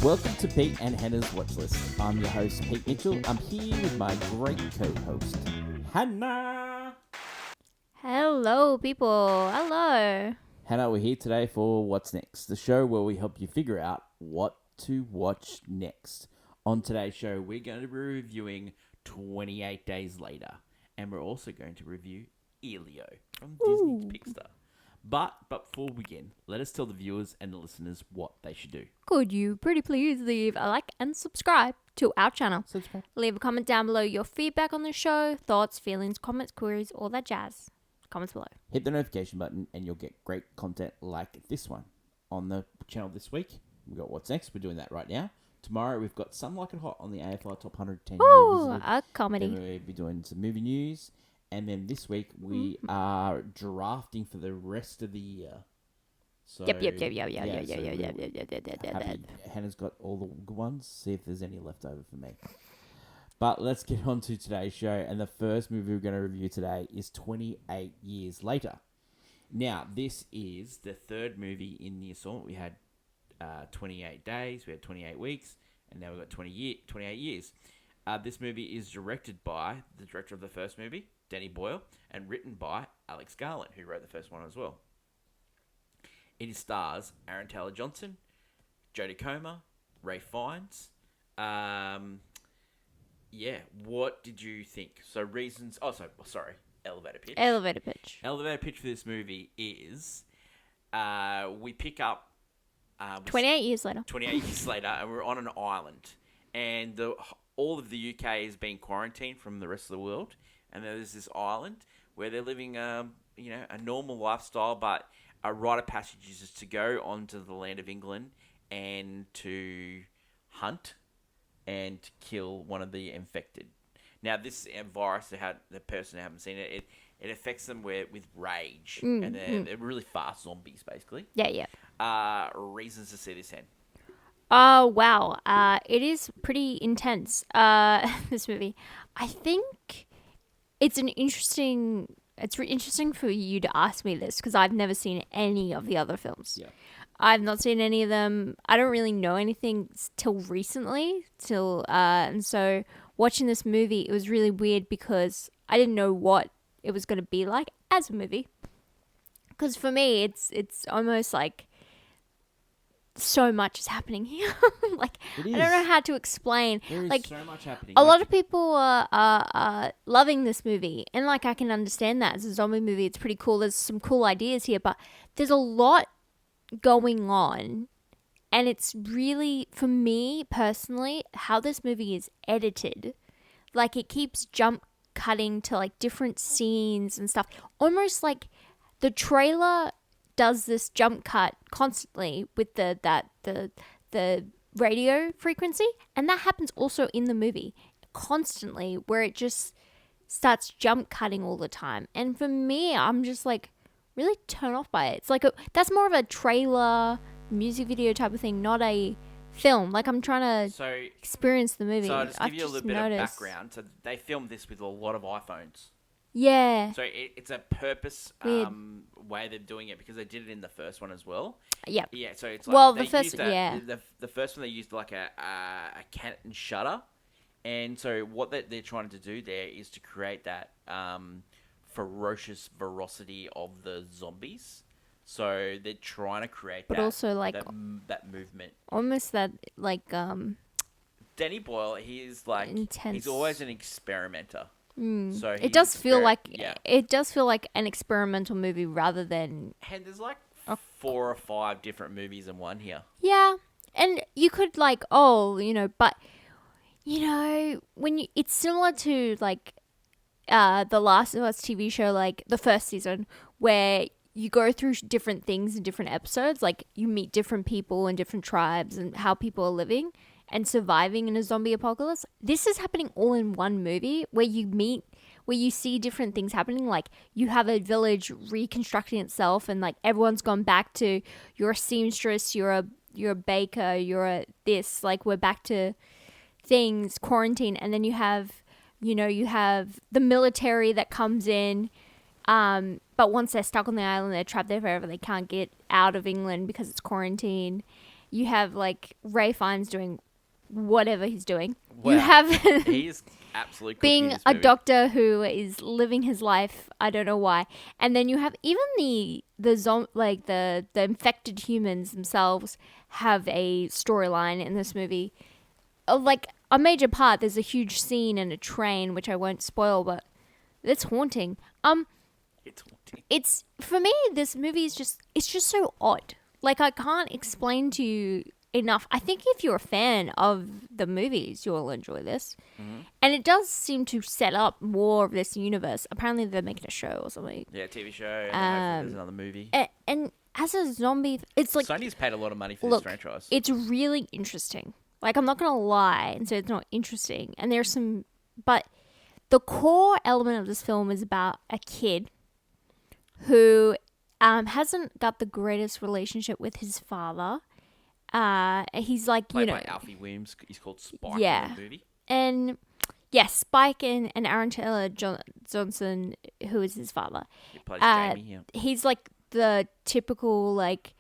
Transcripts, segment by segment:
Welcome to Pete and Hannah's Watchlist. I'm your host, Pete Mitchell. I'm here with my great co-host, Hannah. Hello, people. Hello. Hannah, we're here today for What's Next, the show where we help you figure out what to watch next. On today's show, we're going to be reviewing 28 Days Later, and we're also going to review Elio from Disney's Pixar. But before we begin, let us tell the viewers and the listeners what they should do. Could you pretty please leave a like and subscribe to our channel? Leave a comment down below your feedback on the show, thoughts, feelings, comments, queries, all that jazz. Comments below. Hit the notification button and you'll get great content like this one. On the channel this week, we've got What's Next. We're doing that right now. Tomorrow, we've got Some Like It Hot on the AFI Top 110. Ooh, a comedy. Then we'll be doing some movie news. And then this week, we are drafting for the rest of the year. So, Yep. Hannah's got all the good ones. See if there's any left over for me. But let's get on to today's show. And the first movie we're going to review today is 28 Years Later. Now, this is the third movie in the assortment. We had 28 days, we had 28 weeks, and now we've got 28 years. This movie is directed by the director of the first movie, Danny Boyle, and written by Alex Garland, who wrote the first one as well. It stars Aaron Taylor-Johnson, Jodie Comer, Ray Fiennes. What did you think? So reasons... elevator pitch. Elevator pitch. Elevator pitch for this movie is we pick up... 28 years later. 28 years later, and we're on an island. And all of the UK is being quarantined from the rest of the world. And there's this island where they're living, a normal lifestyle, but a rite of passage is just to go onto the land of England and to hunt and kill one of the infected. Now, this virus, the person who hasn't seen it, it affects them with rage. And they're really fast zombies, basically. Yeah. Reasons to see this end. Oh, wow. It is pretty intense, this movie. I think it's interesting for you to ask me this because I've never seen any of the other films. Yeah. I've not seen any of them. I don't really know anything till recently. And so watching this movie, it was really weird because I didn't know what it was going to be like as a movie. Because for me, it's almost like so much is happening here. I don't know how to explain. There is so much happening. A lot of people are loving this movie, and I can understand that. It's a zombie movie. It's pretty cool. There's some cool ideas here, but there's a lot going on, and it's really, for me personally, how this movie is edited. It keeps jump cutting to different scenes and stuff, almost like the trailer does this jump cut constantly with the radio frequency, and that happens also in the movie constantly, where it just starts jump cutting all the time. And for me, I'm just really turned off by it. It's that's more of a trailer music video type of thing, not a film. I'm trying to experience the movie. So I'll just give you a little bit of background. So they filmed this with a lot of iPhones. Yeah. So it's a purpose way they're doing it because they did it in the first one as well. Yep. Yeah. So it's the first the first one they used a cat and shutter, and so what they're trying to do there is to create that ferocious ferocity of the zombies. So they're trying to create but also that movement. Almost that Danny Boyle, he's intense. He's always an experimenter. So it does feel like an experimental movie rather than. And there's 4 or 5 different movies in one here. Yeah, and you could but when it's similar to the Last of Us TV show, the first season, where you go through different things in different episodes, you meet different people and different tribes and how people are living and surviving in a zombie apocalypse. This is happening all in one movie where you see different things happening. You have a village reconstructing itself, and everyone's gone back to, you're a seamstress, you're a baker, you're a this. We're back to things, quarantine, and then you have the military that comes in. But once they're stuck on the island, they're trapped there forever. They can't get out of England because it's quarantine. You have like Ray Fiennes doing whatever he's doing. Wow. You have He's absolutely cooking being this a movie. doctor who is living his life. I don't know why. And then you have even the infected humans themselves have a storyline in this movie. Like a major part. There's a huge scene in a train, which I won't spoil, but it's haunting. It's haunting. It's for me. This movie is it's just so odd. Like I can't explain to you enough. I think if you're a fan of the movies, you'll enjoy this. Mm-hmm. And it does seem to set up more of this universe. Apparently, they're making a show or something. Yeah, TV show. And hopefully there's another movie. And as a zombie, it's like Sony's paid a lot of money for look, this franchise. it's really interesting. Like I'm not gonna lie and say it's not interesting. And there's some, but the core element of this film is about a kid who hasn't got the greatest relationship with his father. He's like, Played by Alfie Williams. He's called Spike Yeah. in the movie. and yes, Spike and Aaron Taylor Johnson, who is his father. He plays Jamie here. He's like the typical like,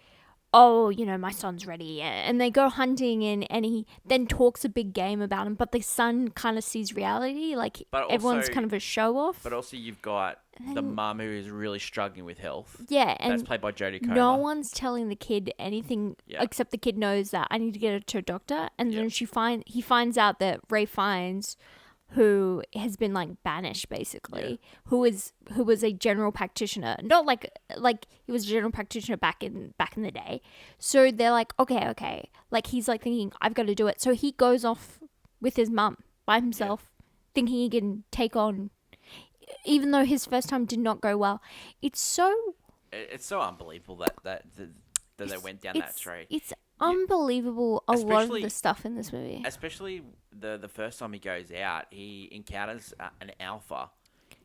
oh, my son's ready, and they go hunting, and he then talks a big game about him, but the son kind of sees reality, like But everyone's also- kind of a show off. But also you've got the mum who is really struggling with health. Yeah, That's and played by Jodie Comer. no one's telling the kid anything Yeah. except the kid knows that I need to get her to a doctor, and Yeah. then he finds out that Ray Fiennes, who has been like banished basically, who was a general practitioner, not like he was a general practitioner back in the day. So they're like, okay, like he's like thinking I've got to do it. So he goes off with his mum by himself, thinking he can take on, even though his first time did not go well. It's so unbelievable that they went down that trail. It's unbelievable. A lot of Especially- the stuff in this movie. Especially the first time he goes out, he encounters an alpha,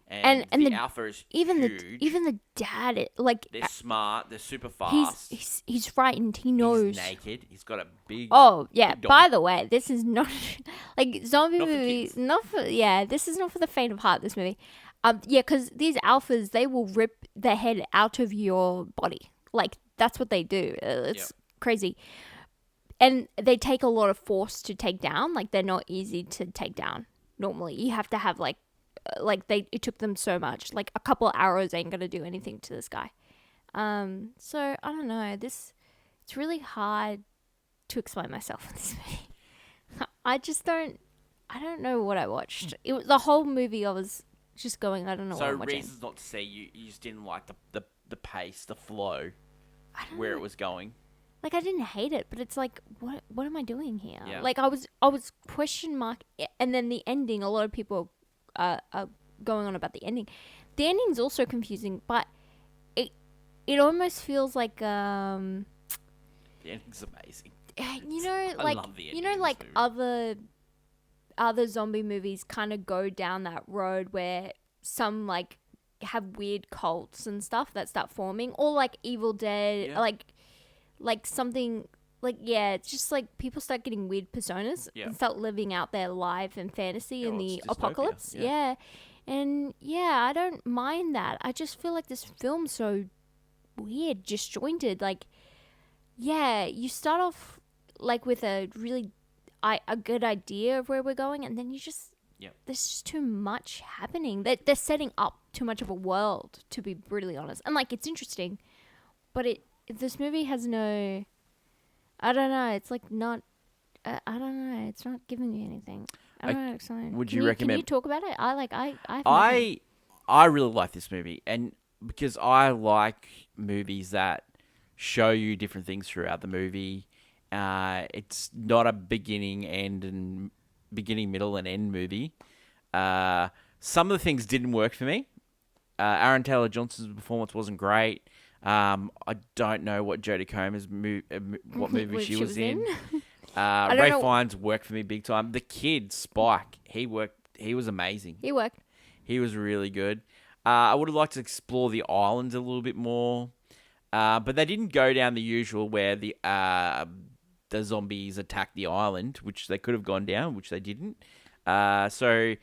and And the the- alpha is Even huge. the dad, like They're smart. They're super fast. he's frightened. He knows. He's naked. He's got a big. Oh yeah. big By dong. the way, this is not like zombie Not for movies. kids. Not for This is not for the faint of heart. This movie. Because these alphas, they will rip the head out of your body. Like that's what they do. It's crazy. And they take a lot of force to take down. Like they're not easy to take down. Normally, you have to have it took them so much. Like a couple of arrows ain't gonna do anything to this guy. So I don't know. It's really hard to explain myself in this movie. I don't know what I watched. It was the whole movie. I was just going, I don't know what So I'm watching. reasons not to see you just didn't like the pace, the flow, I don't where know. it was going. Like I didn't hate it, but it's like, what am I doing here? Yeah. Like I was question mark, and then the ending. A lot of people are going on about the ending. The ending's also confusing, but it almost feels like The ending's amazing. like love the you ending know of like this movie. other zombie movies kind of go down that road where some like have weird cults and stuff that start forming, or like Evil Dead, Yeah. like something like it's just like people start getting weird personas Yeah. and start living out their life and fantasy Yeah, in well, the it's dystopia, apocalypse. yeah. And I don't mind that. I just feel like this film's so weird, disjointed. Like, you start off like with a really a good idea of where we're going, and then you just there's just too much happening. They're setting up too much of a world, to be brutally honest. And like it's interesting, but this movie has no. I don't know. It's like not. I don't know. It's not giving me anything. I don't know how to explain. Would Can you recommend- Can you talk about it? I have nothing. I really like this movie, and because I like movies that show you different things throughout the movie. It's not a beginning, middle, and end movie. Some of the things didn't work for me. Aaron Taylor Johnson's performance wasn't great. I don't know what Jodie Comer's what movie she was in. don't Ray know. Fiennes worked for me big time. The kid Spike, he was amazing. He worked. He was really good. I would have liked to explore the islands a little bit more, but they didn't go down the usual where the zombies attack the island, which they could have gone down, which they didn't. So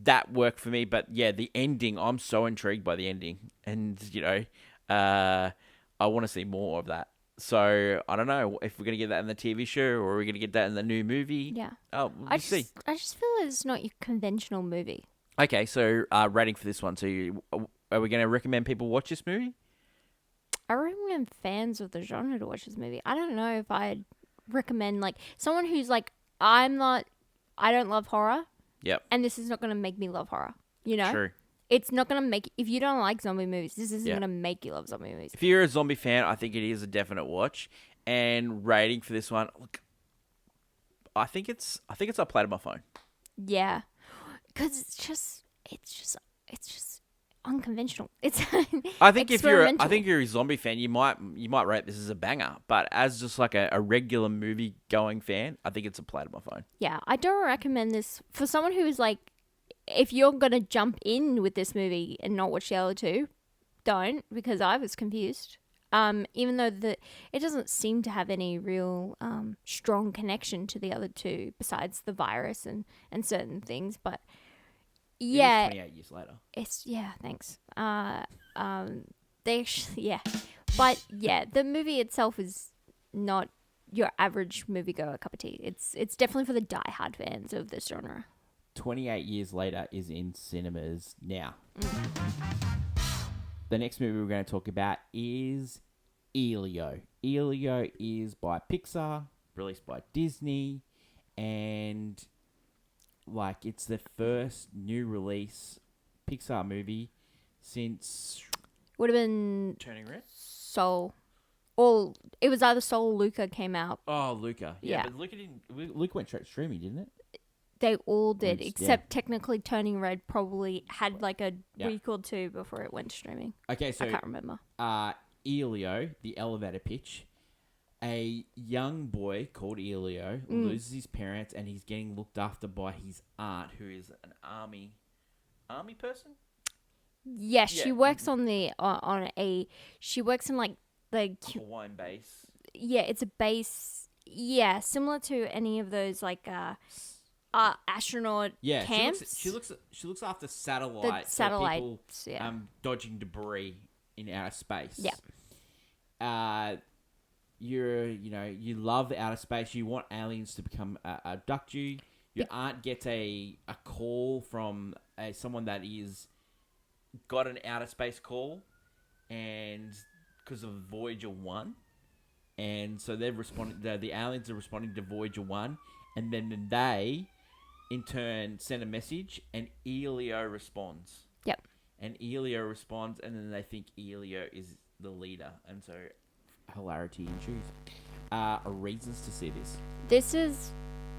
that worked for me. But yeah, the ending, I'm so intrigued by the ending, and I want to see more of that. So I don't know if we're gonna get that in the TV show or we're gonna get that in the new movie. Yeah. Oh, we'll see. I just feel it's not your conventional movie. Okay, so rating for this one. So are we gonna recommend people watch this movie? I recommend fans of the genre to watch this movie. I don't know if I'd recommend like someone who's like, I don't love horror. Yep. And this is not going to make me love horror. You know? True. It's not going to make, if you don't like zombie movies, this isn't Yeah. going to make you love zombie movies. If you're a zombie fan, I think it is a definite watch. And rating for this one, look, I think it's uploaded on my phone. Yeah. Because it's just unconventional. It's I think if experimental. you're a zombie fan, you might rate this as a banger. But as just like a regular movie going fan, I think it's uploaded on my phone. Yeah, I don't recommend this for someone who's like, if you're gonna jump in with this movie and not watch the other two, don't, because I was confused. Even though it doesn't seem to have any real strong connection to the other two besides the virus and certain things, but yeah, It is 28 years later. Thanks. They actually but yeah, the movie itself is not your average moviegoer cup of tea. It's definitely for the diehard fans of this genre. 28 Years Later is in cinemas now. The next movie we're going to talk about is Elio. Elio is by Pixar, released by Disney, and like it's the first new release Pixar movie since Would have been Turning Red. Soul. Or it was either Soul or Luca came out. Oh, Luca. Yeah, Yeah. but Luca went straight streaming, didn't it? They all did, Yeah. except technically Turning Red probably had like a Yeah. week or two before it went streaming. Okay, so I can't remember. Elio, the elevator pitch. A young boy called Elio loses his parents, and he's getting looked after by his aunt, who is an army person. Yeah, she Yeah. works on she works in like the Hawaiian base. yeah, it's a base, yeah, similar to any of those like astronaut Yeah, camps. she looks after satellites. The satellites, for people, yeah. dodging debris in outer space. Yeah. You love outer space. You want aliens to abduct you. Your aunt gets a call from someone that is got an outer space call, and because of Voyager 1, and so they're responding. The aliens are responding to Voyager 1, and then they, in turn, send a message, and Elio responds. Yep. And Elio responds, and then they think Elio is the leader, and so hilarity ensues. Reasons to see this. This is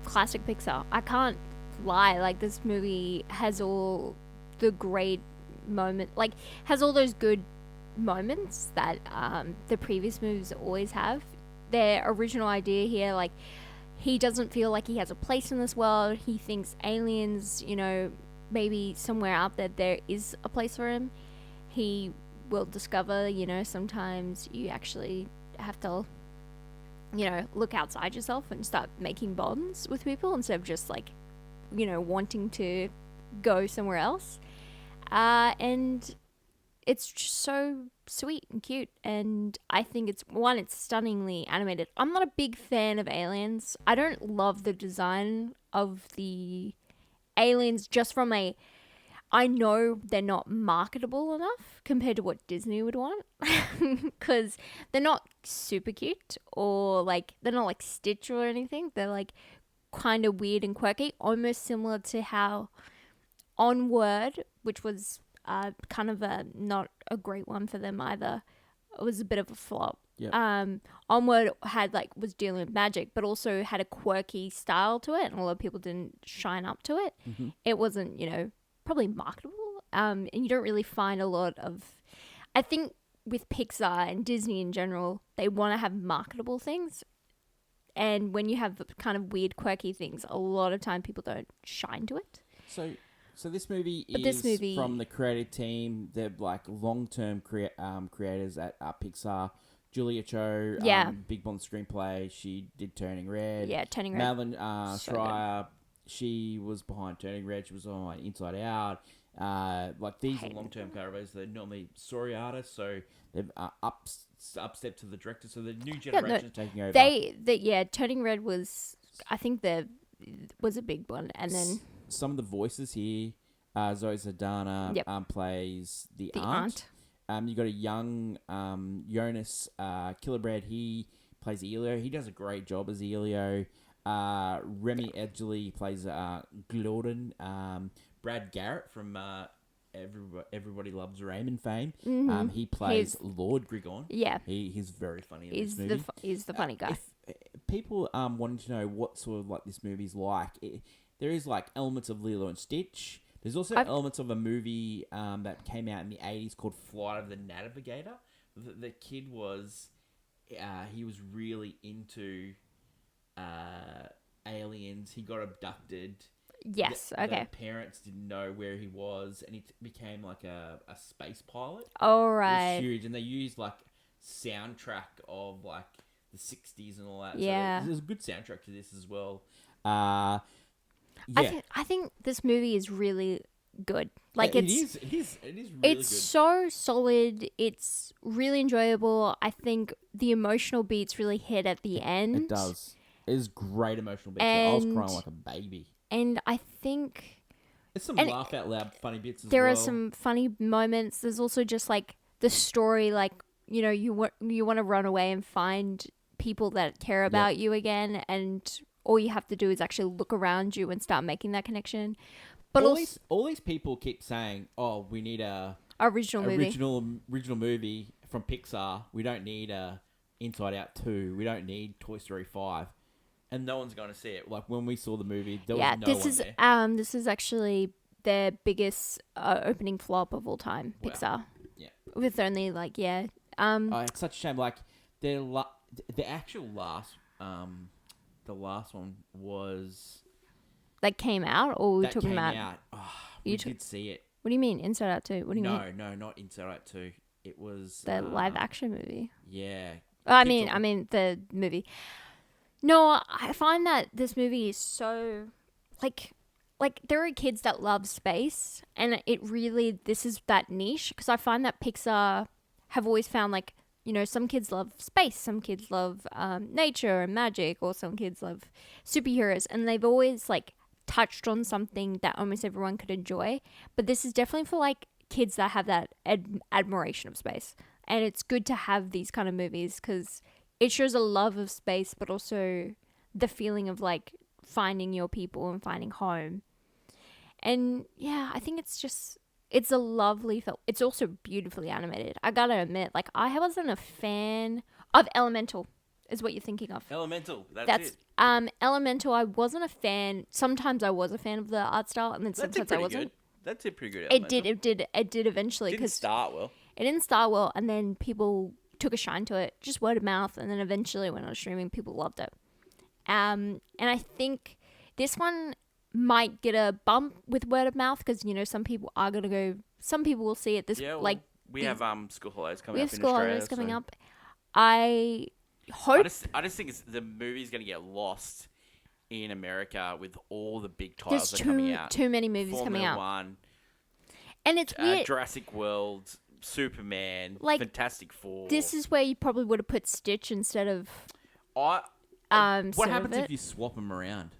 classic Pixar. I can't lie. Like, this movie has all the great has all those good moments that the previous movies always have. Their original idea here, like, he doesn't feel like he has a place in this world. He thinks aliens, maybe somewhere out there is a place for him. He will discover, sometimes you actually have to, look outside yourself and start making bonds with people instead of just like, wanting to go somewhere else. And it's just so sweet and cute. And I think it's stunningly animated. I'm not a big fan of aliens. I don't love the design of the aliens just from I know they're not marketable enough compared to what Disney would want, because they're not super cute or like they're not like Stitch or anything. They're like kind of weird and quirky, almost similar to how Onward, which was kind of not a great one for them either. It was a bit of a flop. Yep. Onward was dealing with magic, but also had a quirky style to it, and a lot of people didn't shine up to it. Mm-hmm. It wasn't, probably marketable. And you don't really find a lot of. I think with Pixar and Disney in general, they want to have marketable things, and when you have kind of weird, quirky things, a lot of time people don't shine to it. So this movie is from the creative team. They're like long-term creators at Pixar. Julia Cho, Yeah. Big Bond screenplay. She did Turning Red. Yeah, Turning Red. Madeline So Schreier, she was behind Turning Red. She was on like Inside Out. Like these are long-term collaborators. They're normally story artists, so they've upstep to the director. So the new generation is taking over. Turning Red was, I think, was a big one, and then some of the voices here, Zoe Saldana plays the aunt. You got a young Jonas Killebread. He plays Elio. He does a great job as Elio. Remy Edgley plays Gordon. Brad Garrett from Everybody Loves Raymond fame. Mm-hmm. He plays Lord Grigon. Yeah. He's very funny in this movie. He's the funny guy. If people wanting to know what sort of like this movie's like, there is like elements of Lilo and Stitch. There's also elements of a movie that came out in the 80s called Flight of the Navigator. The kid was... he was really into aliens. He got abducted. Yes, okay. The parents didn't know where he was, and he became like a space pilot. All right. It was huge, and they used like soundtrack of like the 60s and all that. Yeah. So there's a good soundtrack to this as well. I think this movie is really good. Like it is really good. It's so solid. It's really enjoyable. I think the emotional beats really hit at the end. It does. It is great emotional beats. I was crying like a baby. And I think there's some laugh out loud funny bits as well. There are some funny moments. There's also just like the story, like, you know, you want to run away and find people that care about you again, and all you have to do is actually look around you and start making that connection. But all these people keep saying, "Oh, we need a original movie from Pixar. We don't need a Inside Out 2. We don't need Toy Story 5." And no one's going to see it. Like when we saw the movie, there was no one there. This is actually their biggest opening flop of all time, Pixar. Yeah. With only it's such a shame. Like the actual last, the last one was that came out, or we're talking about? Out. Oh, we did see it. What do you mean Inside Out 2? What do you mean? No, not Inside Out 2. It was the live action movie. Yeah. I mean the movie. No, I find that this movie is so like there are kids that love space, and this is that niche, because I find that Pixar have always found, like, you know, some kids love space, some kids love nature and magic, or some kids love superheroes, and they've always like touched on something that almost everyone could enjoy. But this is definitely for like kids that have that admiration of space, and it's good to have these kind of movies because it shows a love of space, but also the feeling of like finding your people and finding home. And yeah, I think it's a lovely film. It's also beautifully animated. I gotta admit, like, I wasn't a fan of Elemental, is what you're thinking of. Elemental, that's it. Elemental, I wasn't a fan. Sometimes I was a fan of the art style, and then sometimes I wasn't. Good. That's a pretty good. It did eventually. It didn't start well. It didn't start well, and then people took a shine to it, just word of mouth, and then eventually when I was streaming, people loved it. And I think this one might get a bump with word of mouth because, you know, some people will see it. We have school holidays coming up. We have school holidays coming up. I hope. I just think the movie's going to get lost in America with all the big titles that are coming out. Too many movies coming out. Formula 1, and it's weird. Jurassic World, Superman, like, Fantastic Four. This is where you probably would have put Stitch instead of. What happens if you swap them around?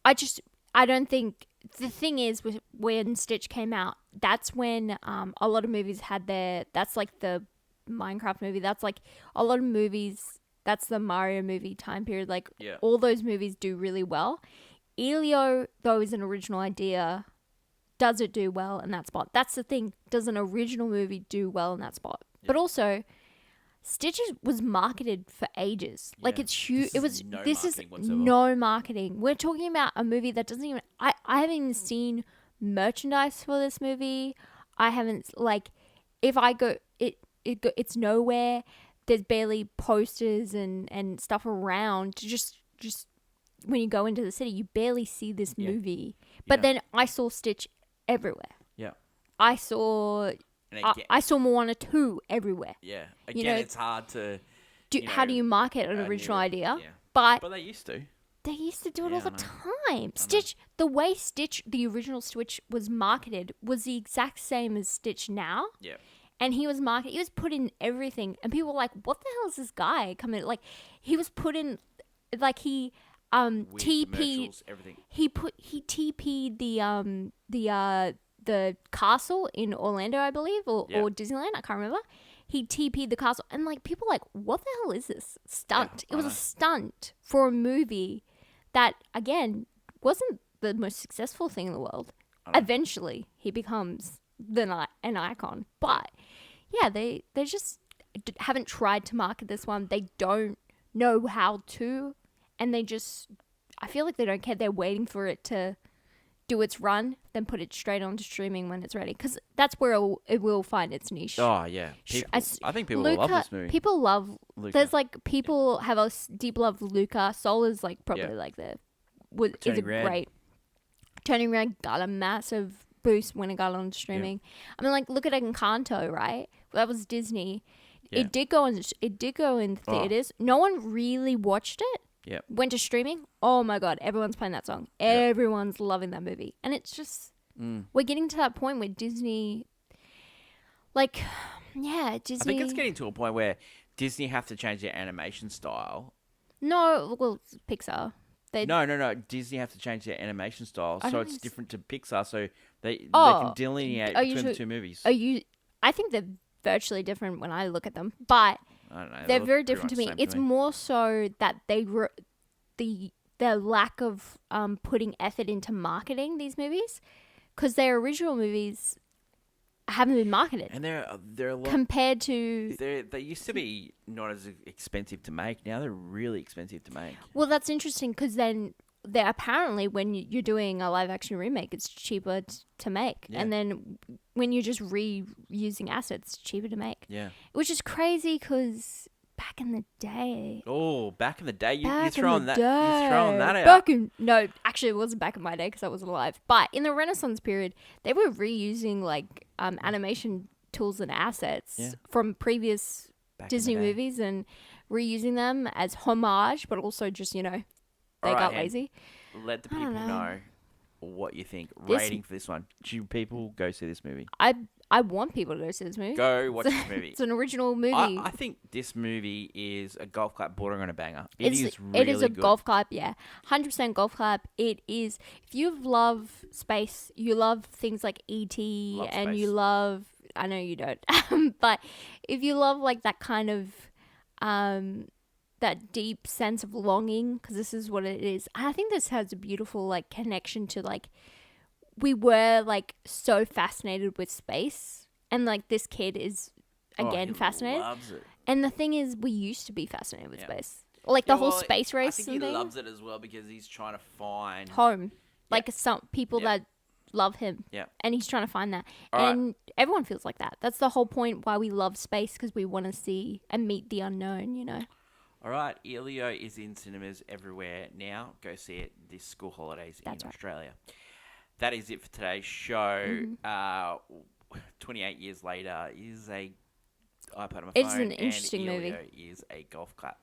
I don't think. The thing is, when Stitch came out, that's when a lot of movies had that's like the Minecraft movie. That's like a lot of movies. That's the Mario movie time period. Like, all those movies do really well. Elio, though, is an original idea. Does it do well in that spot? That's the thing. Does an original movie do well in that spot? Yeah. But also, Stitch was marketed for ages. Yeah. Like, it's huge. This is no marketing. We're talking about a movie that doesn't even. I haven't even seen merchandise for this movie. I haven't, like, if I go, it's nowhere. There's barely posters and stuff around. Just when you go into the city, you barely see this movie. But then I saw Stitch everywhere. Yeah. I saw Moana 2 everywhere. Yeah. Again, it's hard to... How do you market an original idea? Yeah. But they used to. They used to do it Yeah, all the I know. time. Stitch, the way Stitch, the original Stitch was marketed was the exact same as Stitch now. Yeah. And he was marketed, he was put in everything. And people were like, what the hell is this guy coming? Like, he was put in, like, he, Weird TP'd, commercials, everything. he TP'd the castle in Orlando, I believe, or Disneyland, I can't remember. He TP'd the castle, and like people were like, what the hell is this stunt? Yeah, it was a stunt for a movie that again wasn't the most successful thing in the world. Eventually, he becomes an icon, but yeah, they just haven't tried to market this one. They don't know how to, and I feel like they don't care. They're waiting for it to do its run, then put it straight onto streaming when it's ready, because that's where it will find its niche. Oh yeah, I think people will love this movie. People love Luca. There's like people have a deep love for Luca. Soul is like probably like is a great. Turning Red got a massive boost when it got on streaming. I mean, like look at Encanto, right? That was Disney. Yeah. It did go in theaters. No one really watched it. Yep. Went to streaming. Oh my god, everyone's playing that song. Everyone's loving that movie. And it's just we're getting to that point where Disney Disney I think it's getting to a point where Disney have to change their animation style. No, well, Pixar. No. Disney have to change their animation style, so it's different to Pixar. So they can delineate between the two movies. I think they're virtually different when I look at them, but I don't know. they're very different to me. It's more so that their lack of putting effort into marketing these movies, because their original movies haven't been marketed. And they're a lot compared to they used to be not as expensive to make. Now they're really expensive to make. Well, that's interesting because then they're apparently when you're doing a live action remake, it's cheaper to make, and then when you're just reusing assets, it's cheaper to make. Yeah, which is crazy because back in the day. Oh, back in the day, you're throwing that out. Actually, it wasn't back in my day because I wasn't alive. But in the Renaissance period, they were reusing like animation tools and assets from previous Disney movies and reusing them as homage, but also just they got lazy. Let the people know what you think. Rating for this one. Should people go see this movie? I want people to go see this movie. Go watch this movie. It's an original movie. I think this movie is a golf clap bordering on a banger. It is really It is a good. golf clap, yeah. 100% golf clap. It is. If you love space, you love things like E.T. and you love... I know you don't. But if you love like that kind of... that deep sense of longing, because this is what it is. I think this has a beautiful like connection to like... We were like so fascinated with space, and like this kid is again fascinated. Loves it. And the thing is, we used to be fascinated with space, like the whole space race. I think he loves it as well because he's trying to find home, like some people that love him. Yeah, and he's trying to find that, All and everyone feels like that. That's the whole point why we love space, because we want to see and meet the unknown. All right, Elio is in cinemas everywhere now. Go see it this school holidays in Australia. That is it for today's show. 28 years later is a iPad on my phone. It's an interesting and movie. Elio is a golf clap.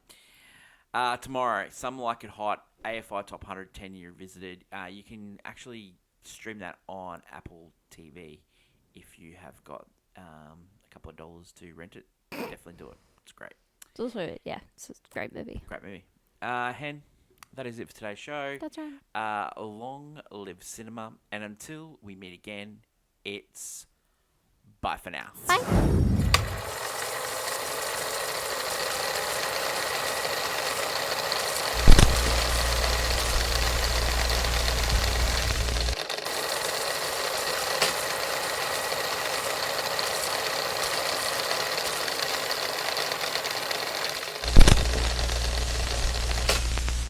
Tomorrow, Some Like It Hot, AFI Top 100 10-year visited. You can actually stream that on Apple TV if you have got a couple of dollars to rent it. Definitely do it. It's great. It's also it's a great movie. Great movie. Hen, that is it for today's show. That's right. Long live cinema. And until we meet again, it's bye for now. Bye.